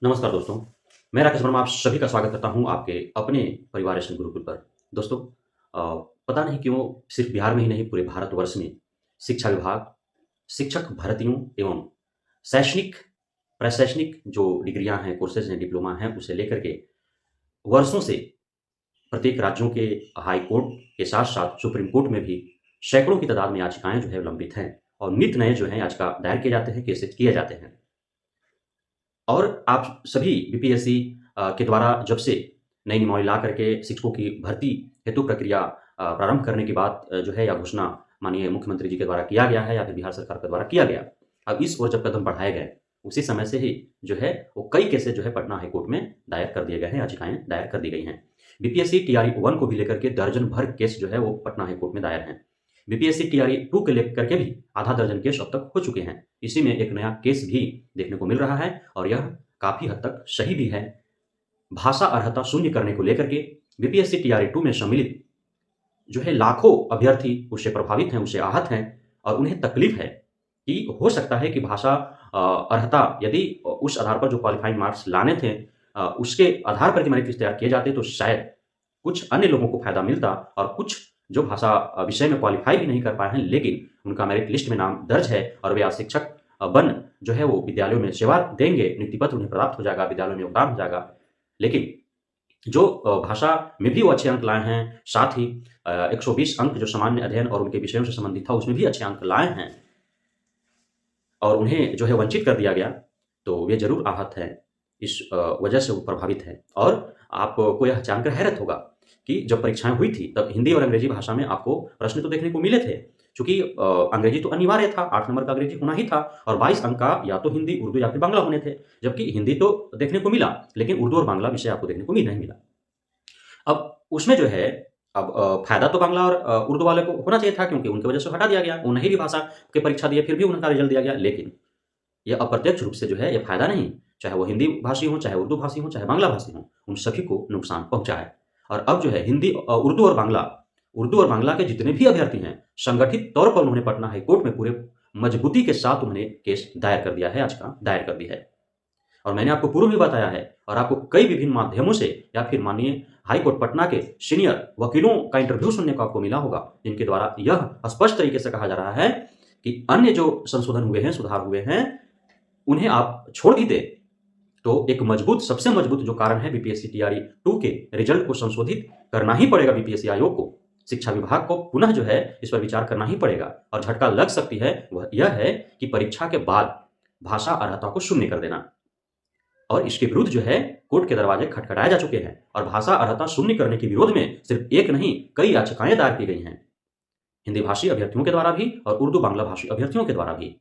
नमस्कार दोस्तों, मैं राकेश वर्मा आप सभी का स्वागत करता हूँ आपके अपने परिवार एस गुरुकुल पर। दोस्तों पता नहीं क्यों सिर्फ बिहार में ही नहीं पूरे भारतवर्ष में शिक्षा विभाग, शिक्षक भर्तियों एवं शैक्षणिक, प्रशैक्षणिक जो डिग्रियाँ हैं, कोर्सेज़ हैं, डिप्लोमा हैं, उसे लेकर के वर्षों से प्रत्येक राज्यों के हाई कोर्ट के साथ-साथ सुप्रीम कोर्ट में भी सैकड़ों की तादाद में याचिकाएँ जो है लंबित हैं और नित नए जो हैं याचिका दायर किए जाते हैं, केसेज़ किए जाते हैं। और आप सभी बीपीएससी के द्वारा जब से नई नियमावली ला करके शिक्षकों की भर्ती हेतु प्रक्रिया प्रारंभ करने के बाद जो है या घोषणा माननीय मुख्यमंत्री जी के द्वारा किया गया है या फिर बिहार सरकार के द्वारा किया गया। अब इस ओर जब कदम बढ़ाए गए, उसी समय से ही जो है वो कई केसेज़ जो है पटना हाई कोर्ट में दायर कर दिए गए हैं, याचिकाएँ दायर कर दी गई हैं। बीपीएससी टीआरई 1 को भी लेकर के दर्जन भर केस जो है वो पटना हाई कोर्ट में दायर हैं। बीपीएससी टीआरई 2 को लेकर के भी आधा दर्जन केस अब तक हो चुके हैं। इसी में एक नया केस भी देखने को मिल रहा है और यह काफ़ी हद तक सही भी है। भाषा अर्हता शून्य करने को लेकर के बीपीएससी टीआरई 2 में सम्मिलित जो है लाखों अभ्यर्थी उससे प्रभावित हैं, उससे आहत हैं और उन्हें तकलीफ है कि हो सकता है कि भाषा अर्हता यदि उस आधार पर जो क्वालिफाइंग मार्क्स लाने थे उसके आधार पर यदि मेरिट लिस्ट तैयार किए जाते तो शायद कुछ अन्य लोगों को फ़ायदा मिलता और कुछ जो भाषा विषय में क्वालिफ़ाई भी नहीं कर पाए हैं, लेकिन उनका मेरिट लिस्ट में नाम दर्ज है और वे आज शिक्षक बन जो है वो विद्यालयों में सेवा देंगे, नियुक्ति पत्र उन्हें प्राप्त हो जाएगा, विद्यालयों में योगदान हो जाएगा। लेकिन जो भाषा में भी वो अच्छे अंक लाए हैं, साथ ही 120 अंक जो सामान्य अध्ययन और उनके विषयों से संबंधित था, उसमें भी अच्छे अंक लाए हैं और उन्हें जो है वंचित कर दिया गया, तो वे ज़रूर आहत हैं। इस वजह से वो प्रभावित हैं और आपको यह जानकर हैरत होगा कि जब परीक्षाएँ हुई थी, तब हिंदी और अंग्रेजी भाषा में आपको प्रश्न तो देखने को मिले थे। चूँकि अंग्रेजी तो अनिवार्य था, 8 नंबर का अंग्रेजी होना ही था और 22 अंक का या तो हिंदी, उर्दू या फिर बांग्ला होने थे। जबकि हिंदी तो देखने को मिला, लेकिन उर्दू और बांग्ला विषय आपको देखने को नहीं मिला। अब उसमें जो है अब फ़ायदा तो बांग्ला और उर्दू वाले को होना चाहिए था क्योंकि उनकी वजह से हटा दिया गया। वो नहीं भी भाषा की परीक्षा दिए, फिर भी उनका रिज़ल्ट दिया गया। लेकिन ये अप्रत्यक्ष रूप से जो है ये फ़ायदा नहीं, चाहे वो हिंदी भाषी हों, चाहे उर्दू भाषी हों, चाहे बांग्ला भाषी हों, उन सभी को नुकसान पहुँचा है। और अब जो है हिंदी उर्दू और बांग्ला के जितने भी अभ्यर्थी हैं, संगठित तौर पर उन्होंने पटना हाई कोर्ट में पूरे मजबूती के साथ उन्होंने केस दायर कर दिया है, याचिका दायर कर दी है। और मैंने आपको पूर्व भी बताया है और आपको कई विभिन्न माध्यमों से या फिर माननीय हाई कोर्ट पटना के सीनियर वकीलों का इंटरव्यू सुनने को आपको मिला होगा, जिनके द्वारा यह स्पष्ट तरीके से कहा जा रहा है कि अन्य जो संशोधन हुए हैं, सुधार हुए हैं, उन्हें आप छोड़ भी दें, तो एक मजबूत सबसे मजबूत जो कारण है बीपीएससी टीआरई 2 के रिजल्ट को संशोधित करना ही पड़ेगा बीपीएससी आयोग को। शिक्षा विभाग को पुनः जो है इस पर विचार करना ही पड़ेगा और झटका लग सकती है, वह यह है कि परीक्षा के बाद भाषा अर्हता को शून्य कर देना। और इसके विरुद्ध जो है कोर्ट के दरवाजे खटखटाए जा चुके हैं और भाषा अर्हता शून्य करने के विरोध में सिर्फ एक नहीं, कई याचिकाएँ दायर की गई हैं। हिंदी भाषी अभ्यर्थियों के द्वारा भी और उर्दू बांग्ला भाषी अभ्यर्थियों के द्वारा भी।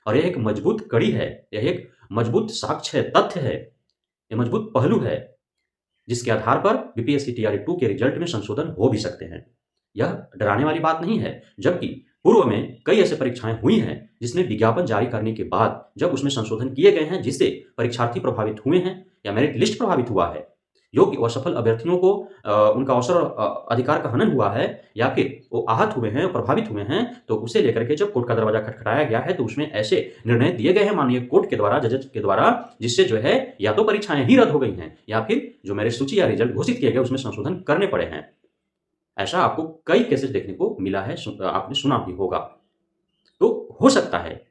और यह एक मजबूत कड़ी है, यह एक मजबूत साक्ष्य है, तथ्य है, ये मजबूत पहलू है, जिसके आधार पर बीपीएससी टीआरई 2 के रिजल्ट में संशोधन हो भी सकते हैं। यह डराने वाली बात नहीं है, जबकि पूर्व में कई ऐसी परीक्षाएँ हुई हैं, जिसमें विज्ञापन जारी करने के बाद जब उसमें संशोधन किए गए हैं, जिससे परीक्षार्थी प्रभावित हुए हैं या मेरिट लिस्ट प्रभावित हुआ है, योग्य व सफल अभ्यर्थियों को उनका अवसर और अधिकार का हनन हुआ है या फिर वो आहत हुए हैं, प्रभावित हुए हैं, तो उसे लेकर के जब कोर्ट का दरवाजा खटखटाया गया है, तो उसमें ऐसे निर्णय दिए गए हैं माननीय कोर्ट के द्वारा, जजेस के द्वारा, जिससे जो है या तो परीक्षाएँ ही रद्द हो गई हैं या फिर जो मेरिट सूची या रिजल्ट घोषित किए गए, उसमें संशोधन करने पड़े हैं। ऐसा आपको कई केसेज़ देखने को मिला है, आपने सुना भी होगा। तो हो सकता है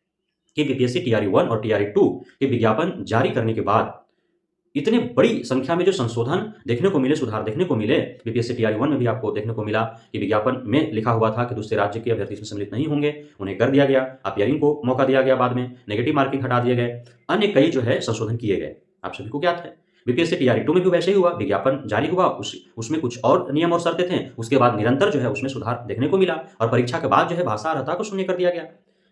कि बीपीएससी टीआरई 1 और टीआरई 2 के विज्ञापन जारी करने के बाद इतनी बड़ी संख्या में जो संशोधन देखने को मिले, सुधार देखने को मिले, बीपीएससी टीआरई 1 में भी आपको देखने को मिला कि विज्ञापन में लिखा हुआ था कि दूसरे राज्य के अभ्यर्थी इसमें सम्मिलित नहीं होंगे, उन्हें कर दिया गया, अपीयरिंग को मौका दिया गया, बाद में नेगेटिव मार्किंग हटा दिए गए, अन्य कई जो है संशोधन किए गए, आप सभी को ज्ञात है। बीपीएससी टीआरई 2 में भी वैसे ही हुआ, विज्ञापन जारी हुआ, उसमें कुछ और नियम और शर्तें थे, उसके बाद निरंतर जो है उसमें सुधार देखने को मिला और परीक्षा के बाद जो है भाषा अर्हता को शून्य कर दिया गया।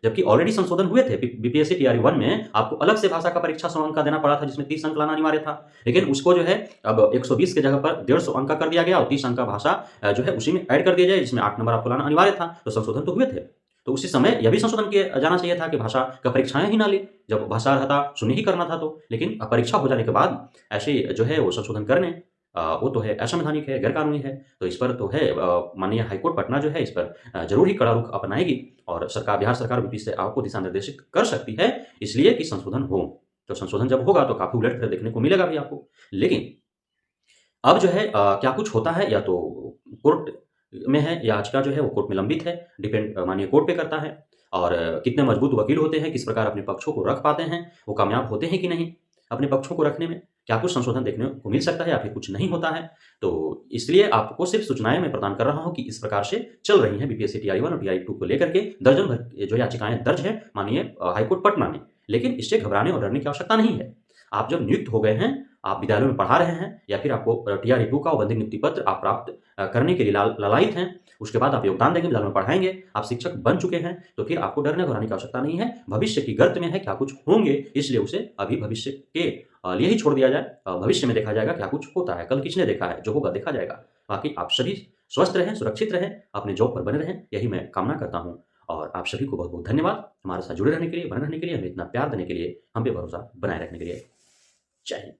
जबकि ऑलरेडी संशोधन हुए थे, बीपीएससी टीआरई 1 में आपको अलग से भाषा का परीक्षा 100 अंक का देना पड़ा था, जिसमें 30 अंक लाना अनिवार्य था। लेकिन उसको जो है अब 120 की जगह पर 150 अंक का कर दिया गया और 30 अंक का भाषा जो है उसी में ऐड कर दिया जाए, जिसमें 8 नंबर आपको लाना अनिवार्य था। तो संशोधन तो हुए थे। तो उसी समय यह भी संशोधन किया जाना चाहिए था कि भाषा का परीक्षाएँ ही ना लें, जब भाषा अर्हता शून्य ही करना था तो। लेकिन परीक्षा हो जाने के बाद ऐसे जो है वो संशोधन करने वो तो है असंवैधानिक है, गैरकानूनी है। तो इस पर तो है माननीय हाईकोर्ट पटना जो है इस पर ज़रूर ही कड़ा रुख अपनाएगी और बिहार सरकार भी इससे आपको दिशा निर्देशित कर सकती है, इसलिए कि संशोधन हो। तो संशोधन जब होगा तो काफ़ी उलट-फेर देखने को मिलेगा भी आपको। लेकिन अब जो है क्या कुछ होता है या तो कोर्ट में है, याचिका जो है वो कोर्ट में लंबित है, डिपेंड मानिए कोर्ट पे करता है और कितने मजबूत वकील होते हैं, किस प्रकार अपने पक्षों को रख पाते हैं, वो कामयाब होते हैं कि नहीं अपने पक्षों को रखने में, क्या कुछ संशोधन देखने को मिल सकता है या फिर कुछ नहीं होता है। तो इसलिए आपको सिर्फ़ सूचनाएँ मैं प्रदान कर रहा हूँ कि इस प्रकार से चल रही हैं बीपीएससी टीआई 1 और टीआई 2 को लेकर के दर्जन भर जो याचिकाएँ दर्ज हैं माननीय हाईकोर्ट पटना में। लेकिन इससे घबराने और डरने की आवश्यकता नहीं है। आप जब नियुक्त हो गए हैं, आप विद्यालयों में पढ़ा रहे हैं या फिर आपको टीआरई 2 का औपबंधिक नियुक्ति पत्र आप प्राप्त करने के लिए लालायित हैं, उसके बाद आप योगदान देंगे, विद्यालय में पढ़ाएँगे, आप शिक्षक बन चुके हैं, तो फिर आपको डरने-घबराने की आवश्यकता नहीं है। भविष्य की गर्त में है, क्या कुछ होंगे, इसलिए उसे अभी भविष्य के लिए ही छोड़ दिया जाए। भविष्य में देखा जाएगा क्या कुछ होता है, कल किसने देखा है, जो होगा देखा जाएगा। बाकी आप सभी स्वस्थ रहें, सुरक्षित रहें, अपने जॉब पर बने रहें, यही मैं कामना करता हूँ और आप सभी को बहुत-बहुत धन्यवाद हमारे साथ जुड़े रहने के लिए, बने रहने के लिए, हमें इतना प्यार देने के लिए, हम पे भरोसा बनाए रखने के लिए। जय हिंद।